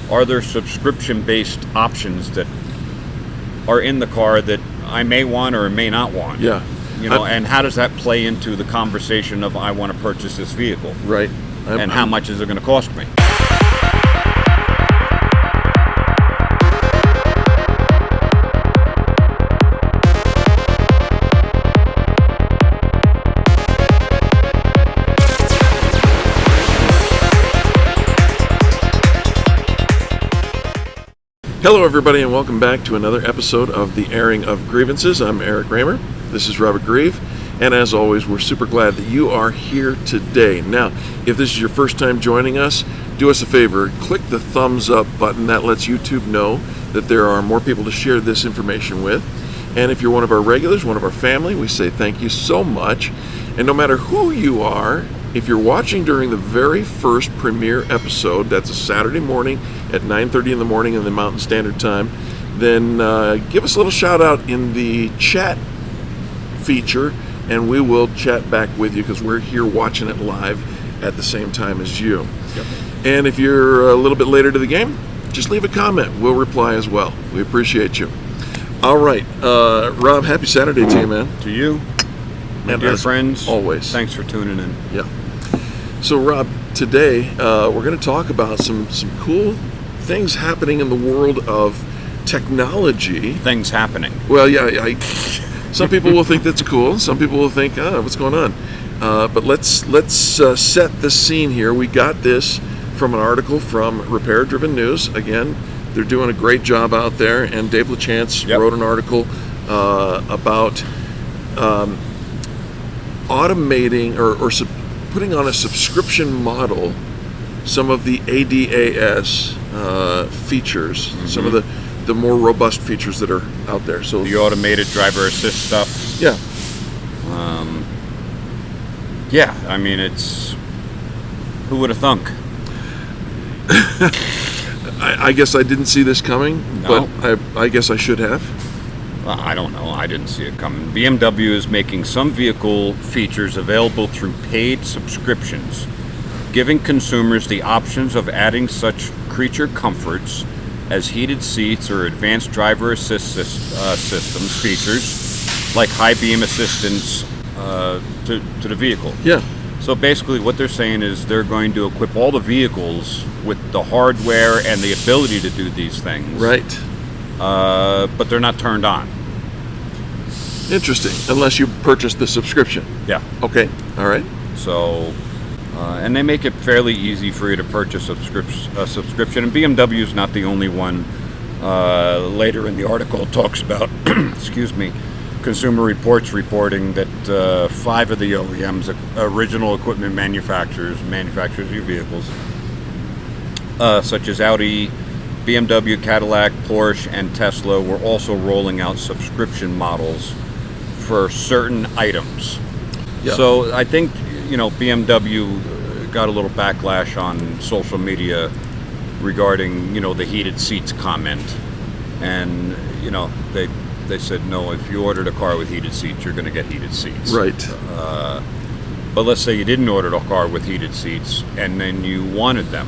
are there subscription-based options that are in the car that I may want or may not want? Yeah. And how does that play into the conversation of I want to purchase this vehicle? Right. And how much is it going to cost me? Hello everybody and welcome back to another episode of the airing of Grievances. I'm Eric Reamer. This is Robert Grieve. And as always, we're super glad that you are here today. Now, if this is your first time joining us, do us a favor, click the thumbs up button. That lets YouTube know that there are more people to share this information with. And if you're one of our regulars, one of our family, we say thank you so much. And no matter who you are, if you're watching during the very first premiere episode, that's a Saturday morning at 9:30 in the morning in the Mountain Standard Time, then give us a little shout out in the chat feature and we will chat back with you because we're here watching it live at the same time as you. Yep. And if you're a little bit later to the game, just leave a comment. We'll reply as well. We appreciate you. All right. Rob, happy Saturday to you, man. To you, my dear friends. Always. Thanks for tuning in. Yeah. So, Rob, today we're going to talk about some cool things happening in the world of technology. Things happening. Well, yeah, some people will think that's cool. Some people will think, what's going on? But let's set the scene here. We got this from an article from Repair Driven News. Again, they're doing a great job out there. And Dave LaChance wrote an article about automating or putting on a subscription model some of the ADAS features, some of the more robust features that are out there. So the automated driver assist stuff. Yeah. Yeah, I mean, it's... Who would have thunk? I guess I didn't see this coming, No. but I guess I should have. Well, I don't know. I didn't see it coming. BMW is making some vehicle features available through paid subscriptions, giving consumers the options of adding such creature comforts as heated seats or advanced driver assist systems features like high beam assistance to the vehicle. Yeah. So basically what they're saying is they're going to equip all the vehicles with the hardware and the ability to do these things. Right. But they're not turned on. Interesting. Unless you purchase the subscription. Yeah. Okay. All right. So, and they make it fairly easy for you to purchase a subscription. And BMW is not the only one. Later in the article, it talks about, excuse me, Consumer Reports reporting that 5 of the OEMs, original equipment manufacturers of your vehicles, such as Audi, BMW, Cadillac, Porsche, and Tesla, were also rolling out subscription models for certain items. Yeah. So I think, BMW got a little backlash on social media regarding, the heated seats comment. And, they said, no, if you ordered a car with heated seats, you're going to get heated seats. Right. But let's say you didn't order a car with heated seats and then you wanted them.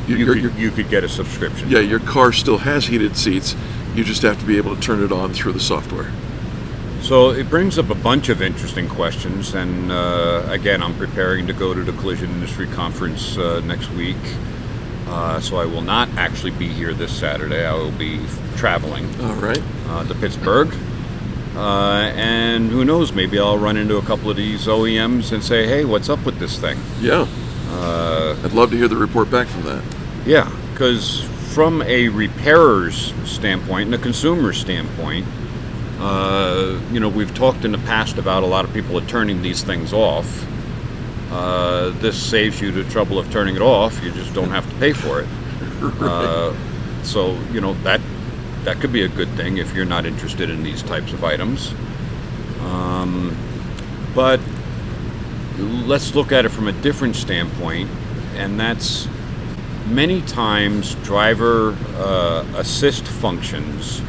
You could get a subscription. Yeah, your car still has heated seats. You just have to be able to turn it on through the software. So it brings up a bunch of interesting questions. And again, I'm preparing to go to the Collision Industry Conference next week. So I will not actually be here this Saturday. I will be traveling. All right. To Pittsburgh. And who knows, maybe I'll run into a couple of these OEMs and say, hey, what's up with this thing? Yeah. I'd love to hear the report back from that. Yeah, because from a repairer's standpoint and a consumer's standpoint, we've talked in the past about a lot of people are turning these things off. This saves you the trouble of turning it off. You just don't have to pay for it. Right. So, that could be a good thing if you're not interested in these types of items. But let's look at it from a different standpoint, and that's many times driver assist functions,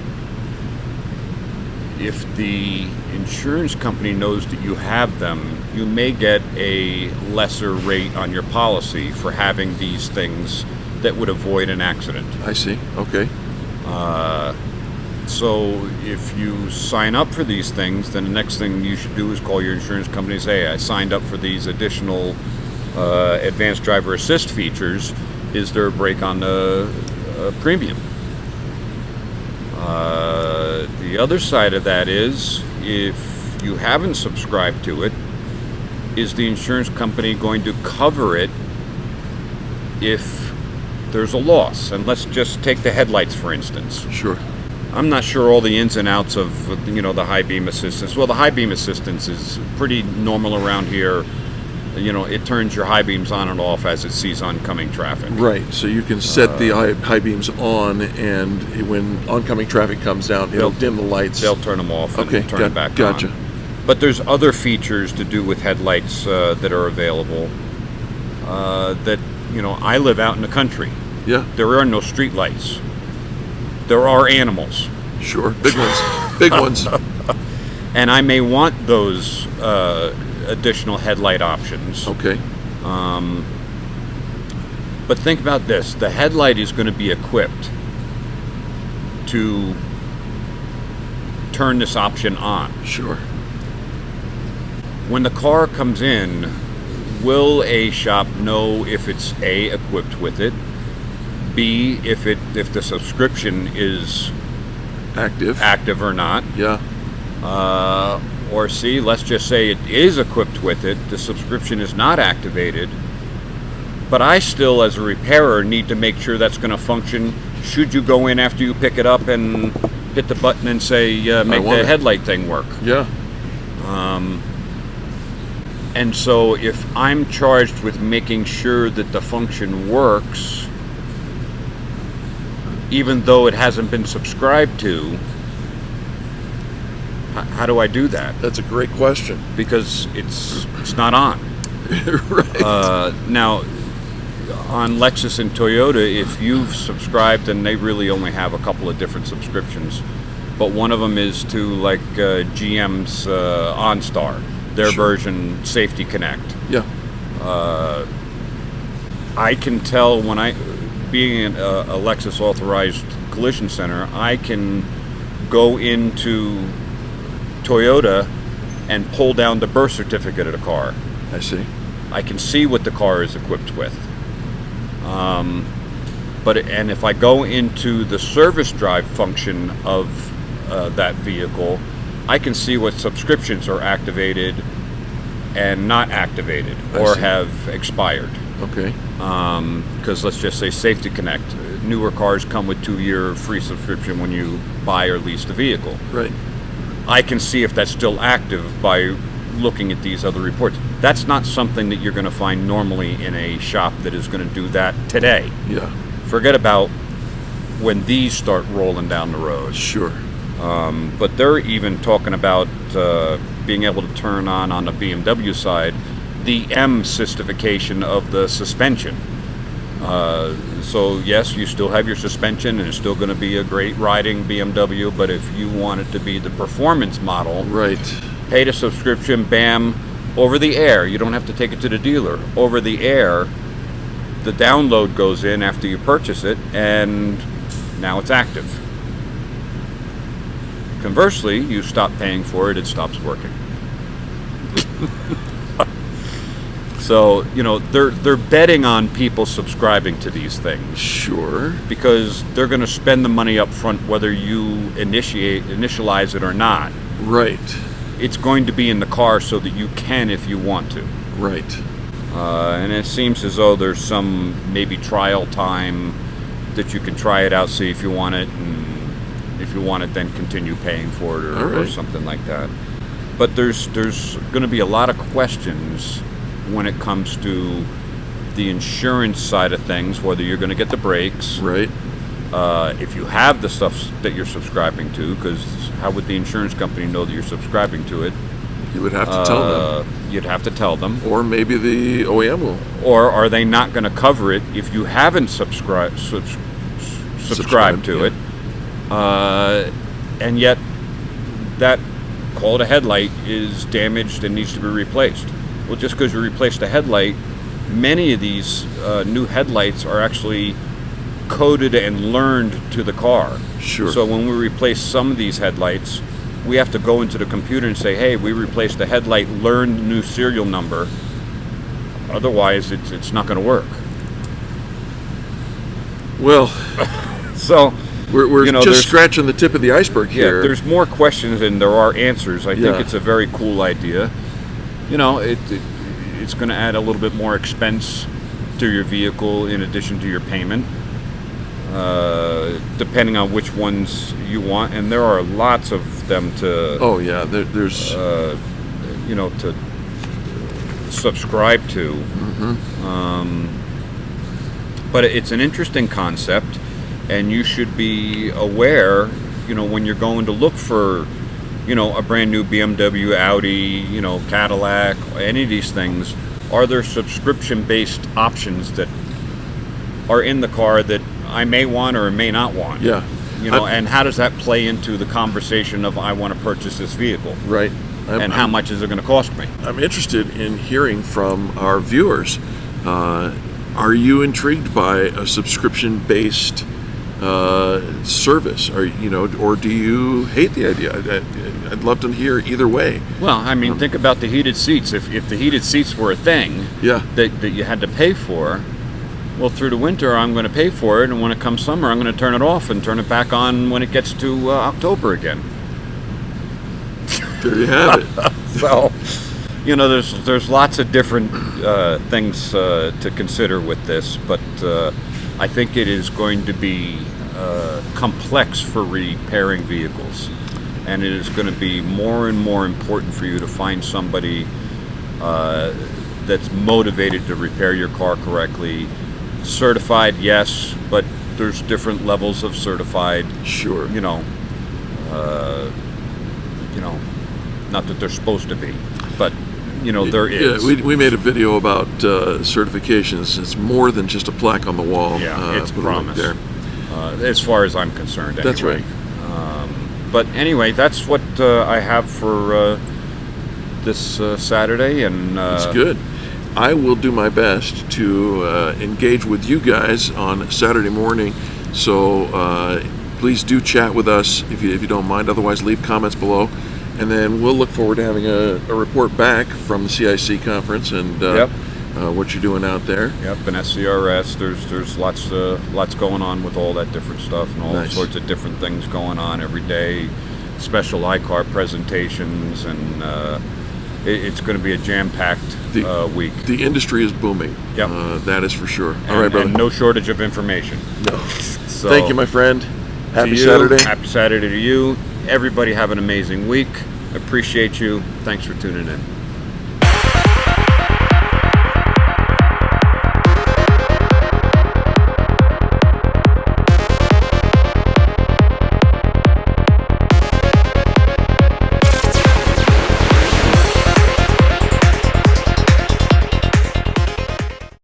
if the insurance company knows that you have them, you may get a lesser rate on your policy for having these things that would avoid an accident. I see. Okay. So if you sign up for these things, then the next thing you should do is call your insurance company and say, hey, I signed up for these additional advanced driver assist features. Is there a break on the premium? The other side of that is, if you haven't subscribed to it, is the insurance company going to cover it if there's a loss? And let's just take the headlights, for instance. Sure. I'm not sure all the ins and outs of, the high beam assistance. Well, the high beam assistance is pretty normal around here. It turns your high beams on and off as it sees oncoming traffic. Right. So you can set the high beams on, and when oncoming traffic comes down, it'll dim the lights. They'll turn them off and turn them back gotcha. on. But there's other features to do with headlights that are available that, I live out in the country. Yeah. There are no street lights. There are animals. Sure. Big ones. Big ones. And I may want those additional headlight options. Okay. But think about this. The headlight is going to be equipped to turn this option on. Sure. When the car comes in, will a shop know if it's A, equipped with it, B, if the subscription is active or not? Yeah. Or C, let's just say it is equipped with it, the subscription is not activated, but I still, as a repairer, need to make sure that's going to function. Should you go in after you pick it up and hit the button and say, make the headlight thing work? Yeah. And so if I'm charged with making sure that the function works, even though it hasn't been subscribed to, how do I do that? That's a great question. Because it's not on. Right. Now, on Lexus and Toyota, if you've subscribed, and they really only have a couple of different subscriptions, but one of them is to GM's OnStar, their version Safety Connect. Yeah. I can tell being a Lexus authorized collision center, I can go into Toyota and pull down the birth certificate of the car. I see. I can see what the car is equipped with. And if I go into the service drive function of that vehicle, I can see what subscriptions are activated and not activated or have expired. Okay. Because let's just say Safety Connect. Newer cars come with 2-year free subscription when you buy or lease the vehicle. Right. I can see if that's still active by looking at these other reports. That's not something that you're going to find normally in a shop that is going to do that today. Yeah. Forget about when these start rolling down the road. Sure. But they're even talking about being able to turn on the BMW side, the M systification of the suspension. So yes, you still have your suspension and it's still going to be a great riding BMW, but if you want it to be the performance model, right, pay the subscription, bam, over the air. You don't have to take it to the dealer. Over the air, the download goes in after you purchase it, and now it's active. Conversely, you stop paying for it, it stops working. So, they're betting on people subscribing to these things. Sure. Because they're going to spend the money up front whether you initialize it or not. Right. It's going to be in the car so that you can if you want to. Right. And it seems as though there's some maybe trial time that you can try it out, see if you want it, and if you want it, then continue paying for it or something like that. But there's going to be a lot of questions when it comes to the insurance side of things, whether you're going to get the brakes. Right. If you have the stuff that you're subscribing to, because how would the insurance company know that you're subscribing to it? You would have to tell them. You'd have to tell them. Or maybe the OEM will. Or are they not going to cover it if you haven't subscribed to it? And yet that call to headlight is damaged and needs to be replaced. Well, just because you replace the headlight, many of these new headlights are actually coded and learned to the car. Sure. So when we replace some of these headlights, we have to go into the computer and say, hey, we replaced the headlight, learned new serial number. Otherwise, it's not going to work. Well, so we're just scratching the tip of the iceberg here. Yeah, there's more questions than there are answers. I think it's a very cool idea. It's going to add a little bit more expense to your vehicle in addition to your payment, depending on which ones you want. And there are lots of them to. Oh yeah, there's to subscribe to. Mm-hmm. But it's an interesting concept, and you should be aware, when you're going to look for, a brand new BMW, Audi, Cadillac, any of these things. Are there subscription-based options that are in the car that I may want or may not want? Yeah. And how does that play into the conversation of I want to purchase this vehicle? Right. How much is it going to cost me? I'm interested in hearing from our viewers. Are you intrigued by a subscription-based service, or do you hate the idea? I'd love to hear either way. Well, think about the heated seats. If the heated seats were a thing, that you had to pay for, well, through the winter I'm going to pay for it, and when it comes summer I'm going to turn it off and turn it back on when it gets to October again. There you have it. So, there's lots of different things to consider with this, but I think it is going to be complex for repairing vehicles, and it is going to be more and more important for you to find somebody that's motivated to repair your car correctly. Certified, yes, but there's different levels of certified. Sure. Not that they're supposed to be, but there is. Yeah, we made a video about certifications. It's more than just a plaque on the wall. Yeah, it's promised. There. As far as I'm concerned, anyway. That's right. But anyway, that's what I have for this Saturday, and it's good. I will do my best to engage with you guys on Saturday morning. So please do chat with us if you don't mind. Otherwise, leave comments below. And then we'll look forward to having a report back from the CIC conference and what you're doing out there. Yep, and SCRS. There's lots going on with all that different stuff and all sorts of different things going on every day. Special iCar presentations, and it's going to be a jam-packed week. The industry is booming. Yep. That is for sure. All right, brother. And no shortage of information. No. So, thank you, my friend. Happy Saturday. Happy Saturday to you. Everybody have an amazing week. Appreciate you. Thanks for tuning in.